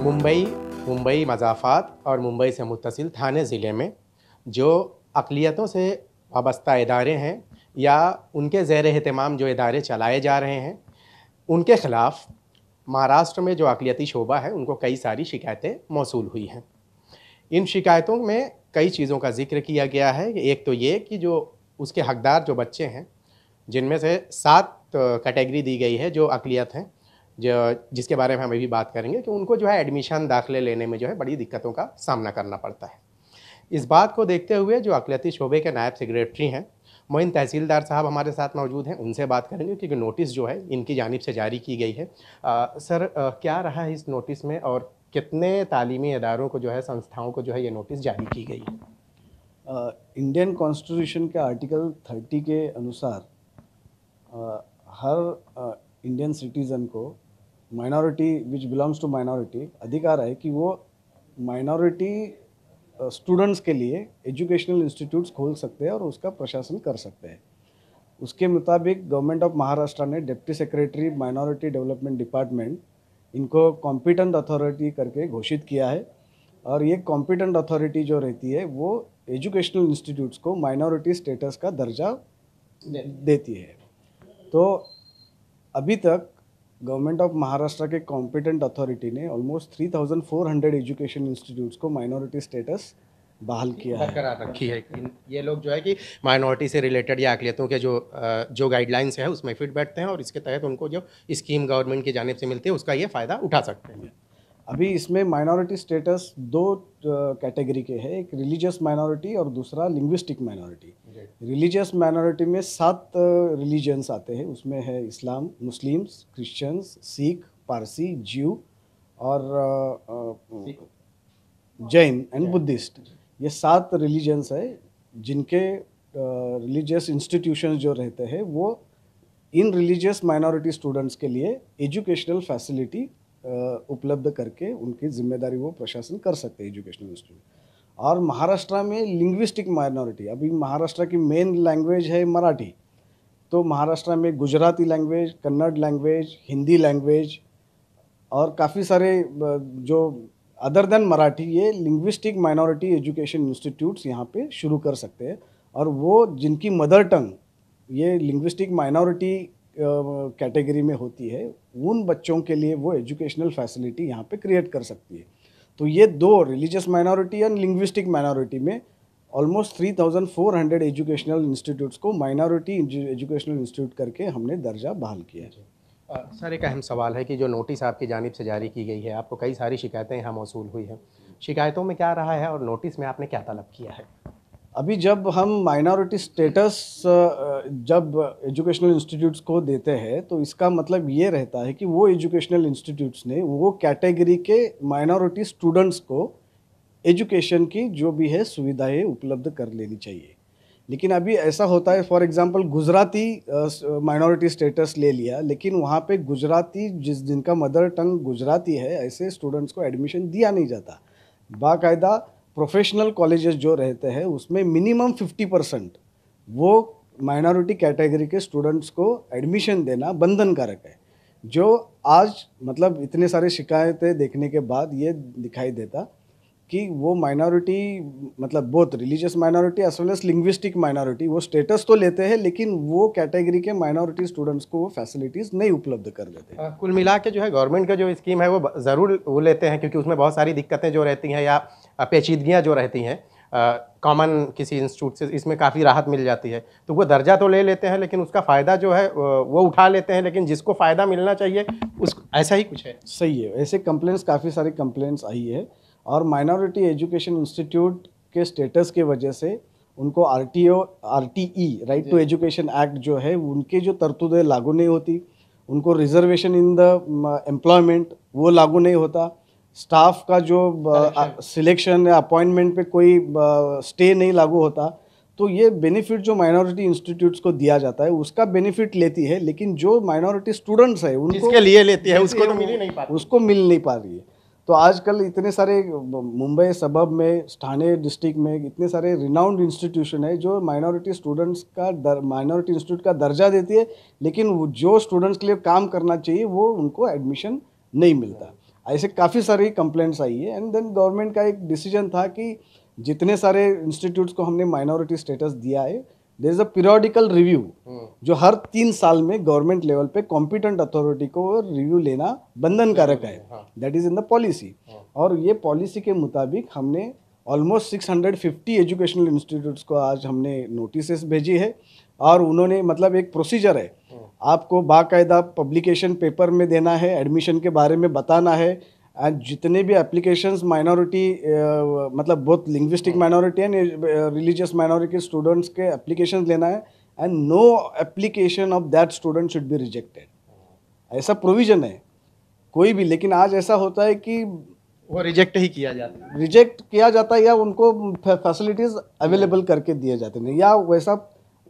मुंबई मुंबई मज़ाफ़ात और मुंबई से मुत्तसिल थाने ज़िले में जो अक़लियतों से वाबस्ता इदारे हैं या उनके ज़ेर एहतमाम जो इदारे चलाए जा रहे हैं, उनके ख़िलाफ़ महाराष्ट्र में जो अक़लियती शोबा है, उनको कई सारी शिकायतें मौसूल हुई हैं। इन शिकायतों में कई चीज़ों का ज़िक्र किया गया है। एक तो ये कि जो उसके हकदार जो बच्चे हैं, जिनमें से 7 कैटेगरी दी गई है जो अक़लियत हैं, जिसके बारे में हम अभी बात करेंगे कि उनको जो है एडमिशन दाखिले लेने में जो है बड़ी दिक्कतों का सामना करना पड़ता है। इस बात को देखते हुए जो अक़लियती शोबे के नायब सेक्रेटरी हैं, मोइन तहसीलदार साहब हमारे साथ मौजूद हैं, उनसे बात करेंगे क्योंकि नोटिस जो है इनकी जानिब से जारी की गई है। सर, क्या रहा है इस नोटिस में और कितने तालीमी इदारों को जो है, संस्थाओं को जो है ये नोटिस जारी की गई है? इंडियन कॉन्स्टिट्यूशन के आर्टिकल 30 के अनुसार हर इंडियन सिटीज़न को minority which belongs to minority अधिकार है कि वो माइनॉरिटी स्टूडेंट्स के लिए एजुकेशनल इंस्टीट्यूट्स खोल सकते हैं और उसका प्रशासन कर सकते हैं। उसके मुताबिक गवर्नमेंट ऑफ महाराष्ट्र ने deputy secretary minority development department इनको कॉम्पिटेंट अथॉरिटी करके घोषित किया है और ये कॉम्पिटेंट अथॉरिटी जो रहती है वो एजुकेशनल इंस्टीट्यूट्स को माइनॉरिटी स्टेटस का दर्जा देती है। तो अभी तक गवर्नमेंट ऑफ महाराष्ट्र के कॉम्पिटेंट अथॉरिटी ने ऑलमोस्ट 3400 एजुकेशन इंस्टीट्यूट्स को माइनॉरिटी स्टेटस बहाल किया है, बरकरार रखी है। ये लोग जो है कि माइनॉरिटी से रिलेटेड या अक़लियतों के जो गाइडलाइंस है उसमें फिट बैठते हैं और इसके तहत उनको जो स्कीम गवर्नमेंट की जानिब से मिलती है उसका ये फ़ायदा उठा सकते हैं। अभी इसमें माइनॉरिटी स्टेटस 2 कैटेगरी के हैं, एक रिलीजियस माइनॉरिटी और दूसरा लिंग्विस्टिक माइनॉरिटी। रिलीजियस माइनॉरिटी में 7 रिलीजन्स आते हैं, उसमें है इस्लाम, मुस्लिम्स, क्रिश्चियंस, सिख, पारसी, ज्यू और जैन एंड बुद्धिस्ट। ये 7 रिलीजन्स है जिनके रिलीजियस इंस्टीट्यूशंस जो रहते हैं वो इन रिलीजियस माइनॉरिटी स्टूडेंट्स के लिए एजुकेशनल फैसिलिटी उपलब्ध करके उनकी जिम्मेदारी वो प्रशासन कर सकते हैं एजुकेशनल इंस्टीट्यूट। और महाराष्ट्र में लिंग्विस्टिक माइनॉरिटी, अभी महाराष्ट्र की मेन लैंग्वेज है मराठी, तो महाराष्ट्र में Gujarati language, Kannada language, Hindi language और काफ़ी सारे जो अदर देन मराठी ये लिंग्विस्टिक माइनॉरिटी एजुकेशन इंस्टीट्यूट्स यहाँ पे शुरू कर सकते हैं। और वो जिनकी मदर टंग ये लिंग्विस्टिक माइनॉरिटी कैटेगरी में होती है, उन बच्चों के लिए वो एजुकेशनल फैसिलिटी यहाँ पे क्रिएट कर सकती है। तो ये 2 religious minority and linguistic minority में ऑलमोस्ट 3400 एजुकेशनल इंस्टीट्यूट्स को माइनॉरिटी एजुकेशनल इंस्टीट्यूट करके हमने दर्जा बहाल किया है। सर, एक अहम सवाल है कि जो नोटिस आपकी जानिब से जारी की गई है, आपको कई सारी शिकायतें यहाँ मौसूल हुई हैं। शिकायतों में क्या रहा है और नोटिस में आपने क्या तलब किया है? अभी जब हम माइनॉरिटी स्टेटस जब एजुकेशनल इंस्टीट्यूट्स को देते हैं तो इसका मतलब ये रहता है कि वो एजुकेशनल इंस्टीट्यूट्स ने वो कैटेगरी के माइनॉरिटी स्टूडेंट्स को एजुकेशन की जो भी है सुविधाएं उपलब्ध कर लेनी चाहिए। लेकिन अभी ऐसा होता है, for example Gujarati minority status ले लिया, लेकिन वहाँ पे गुजराती जिनका मदर टंग गुजराती है ऐसे स्टूडेंट्स को एडमिशन दिया नहीं जाता। बाकायदा प्रोफेशनल कॉलेजेस जो रहते हैं उसमें मिनिमम 50% वो माइनॉरिटी कैटेगरी के स्टूडेंट्स को एडमिशन देना बंधनकारक है। जो आज मतलब इतने सारे शिकायतें देखने के बाद ये दिखाई देता कि वो माइनॉरिटी मतलब बहुत religious minority as well as linguistic minority वो स्टेटस तो लेते हैं लेकिन वो कैटेगरी के माइनॉरिटी स्टूडेंट्स को वो फैसिलिटीज़ नहीं उपलब्ध कर देते। कुल मिला के जो है गवर्नमेंट का जो स्कीम है वो ज़रूर वो लेते हैं क्योंकि उसमें बहुत सारी दिक्कतें जो रहती हैं या पेचीदगियाँ जो रहती हैं कॉमन किसी इंस्टीट्यूट से, इसमें काफ़ी राहत मिल जाती है। तो वो दर्जा तो ले लेते हैं लेकिन उसका फ़ायदा जो है वो उठा लेते हैं, लेकिन जिसको फ़ायदा मिलना चाहिए उस ऐसा ही कुछ है। सही है, ऐसे कंप्लेंट्स काफ़ी सारी कंप्लेंट्स आई है और माइनॉरिटी एजुकेशन इंस्टीट्यूट के स्टेटस के वजह से उनको RTE right to education act जो है उनके जो तरतूदें लागू नहीं होती, उनको रिजर्वेशन इन द एम्प्लॉयमेंट वो लागू नहीं होता, स्टाफ का जो सिलेक्शन या अपॉइंटमेंट पे कोई स्टे नहीं लागू होता। तो ये बेनिफिट जो माइनॉरिटी इंस्टीट्यूट्स को दिया जाता है उसका बेनिफिट लेती है, लेकिन जो माइनॉरिटी स्टूडेंट्स है उनको जिसके लिए लेती है उसको तो मिल नहीं पा रही है। तो आजकल इतने सारे मुंबई सबब में, ठाणे डिस्ट्रिक्ट में इतने सारे रिनाउंड इंस्टीट्यूशन है जो माइनॉरिटी स्टूडेंट्स का माइनॉरिटी इंस्टीट्यूट का दर्जा देती है, लेकिन जो स्टूडेंट्स के लिए काम करना चाहिए वो उनको एडमिशन नहीं मिलता। ऐसे काफ़ी सारी कंप्लेंट्स आई है। एंड देन गवर्नमेंट का एक डिसीजन था कि जितने सारे इंस्टीट्यूट्स को हमने माइनॉरिटी स्टेटस दिया है, there is a periodical review, जो हर 3 साल में गवर्नमेंट लेवल पे कॉम्पिटेंट अथॉरिटी को रिव्यू लेना बंधनकारक है। That is in the policy. और ये पॉलिसी के मुताबिक हमने ऑलमोस्ट 650 एजुकेशनल इंस्टीट्यूट्स को आज हमने नोटिसेस भेजी है। और उन्होंने मतलब एक प्रोसीजर है, आपको बाकायदा पब्लिकेशन पेपर में देना है, एडमिशन के बारे में बताना है। एंड जितने भी एप्लीकेशंस माइनॉरिटी मतलब बहुत linguistic minority and religious minority students के एप्लीकेशंस लेना है, and no application of that student should be rejected. ऐसा प्रोविजन है कोई भी। लेकिन आज ऐसा होता है कि वो रिजेक्ट ही किया जाता है, रिजेक्ट किया जाता है, या उनको फैसिलिटीज़ अवेलेबल करके दिए जाते हैं, या वैसा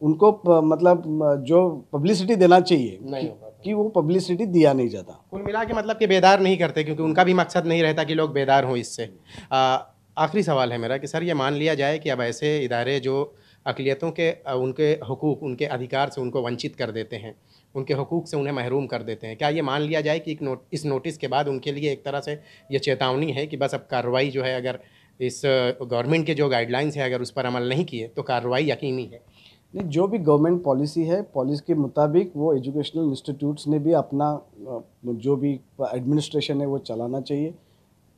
उनको मतलब जो पब्लिसिटी देना चाहिए नहीं कि वो पब्लिसिटी दिया नहीं जाता। कुल मिला के मतलब कि बेदार नहीं करते, क्योंकि उनका भी मकसद नहीं रहता कि लोग बेदार हों इससे। आखिरी सवाल है मेरा कि सर, ये मान लिया जाए कि अब ऐसे इदारे जो अक़लियतों के उनके हुकूक, उनके अधिकार से उनको वंचित कर देते हैं, उनके हुकूक से उन्हें महरूम कर देते हैं, क्या ये मान लिया जाए कि इस नोटिस के बाद उनके लिए एक तरह से ये चेतावनी है कि बस अब कार्रवाई जो है, अगर इस गवर्नमेंट के जो गाइडलाइंस है अगर उस पर अमल नहीं किए तो कार्रवाई यकीनी है? नहीं, जो भी गवर्नमेंट पॉलिसी है, पॉलिसी के मुताबिक वो एजुकेशनल इंस्टीट्यूट्स ने भी अपना जो भी एडमिनिस्ट्रेशन है वो चलाना चाहिए।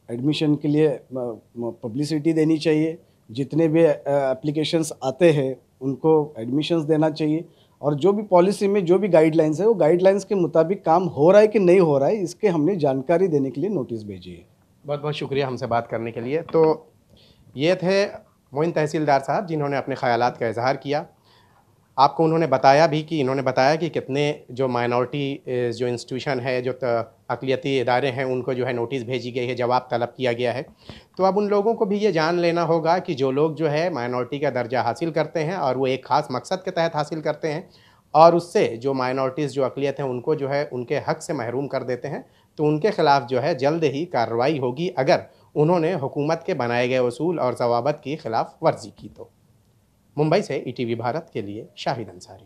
एडमिशन के लिए पब्लिसिटी देनी चाहिए, जितने भी एप्लीकेशंस आते हैं उनको एडमिशन्स देना चाहिए। और जो भी पॉलिसी में जो भी गाइडलाइंस है, वो गाइडलाइंस के मुताबिक काम हो रहा है कि नहीं हो रहा है, इसके हमने जानकारी देने के लिए नोटिस भेजी है। बहुत बहुत शुक्रिया हमसे बात करने के लिए। तो ये थे मोइन तहसीलदार साहब, जिन्होंने अपने ख़यालात का इजहार किया। आपको उन्होंने बताया भी कि इन्होंने बताया कि कितने जो माइनॉरिटी जो इंस्टीट्यूशन है, जो अक़लियती इदारे हैं, उनको जो है नोटिस भेजी गई है, जवाब तलब किया गया है। तो अब उन लोगों को भी ये जान लेना होगा कि जो लोग जो है माइनॉरिटी का दर्जा हासिल करते हैं और वो एक ख़ास मकसद के तहत हासिल करते हैं, और उससे जो माइनॉरिटीज़ जो अक़लियत हैं उनको जो है उनके हक़ से महरूम कर देते हैं, तो उनके ख़िलाफ़ जो है जल्द ही कार्रवाई होगी, अगर उन्होंने हुकूमत के बनाए गए उसूल और ज़वाबित की ख़िलाफ़ वर्जी की तो। मुंबई से ETV भारत के लिए शाहिद अंसारी।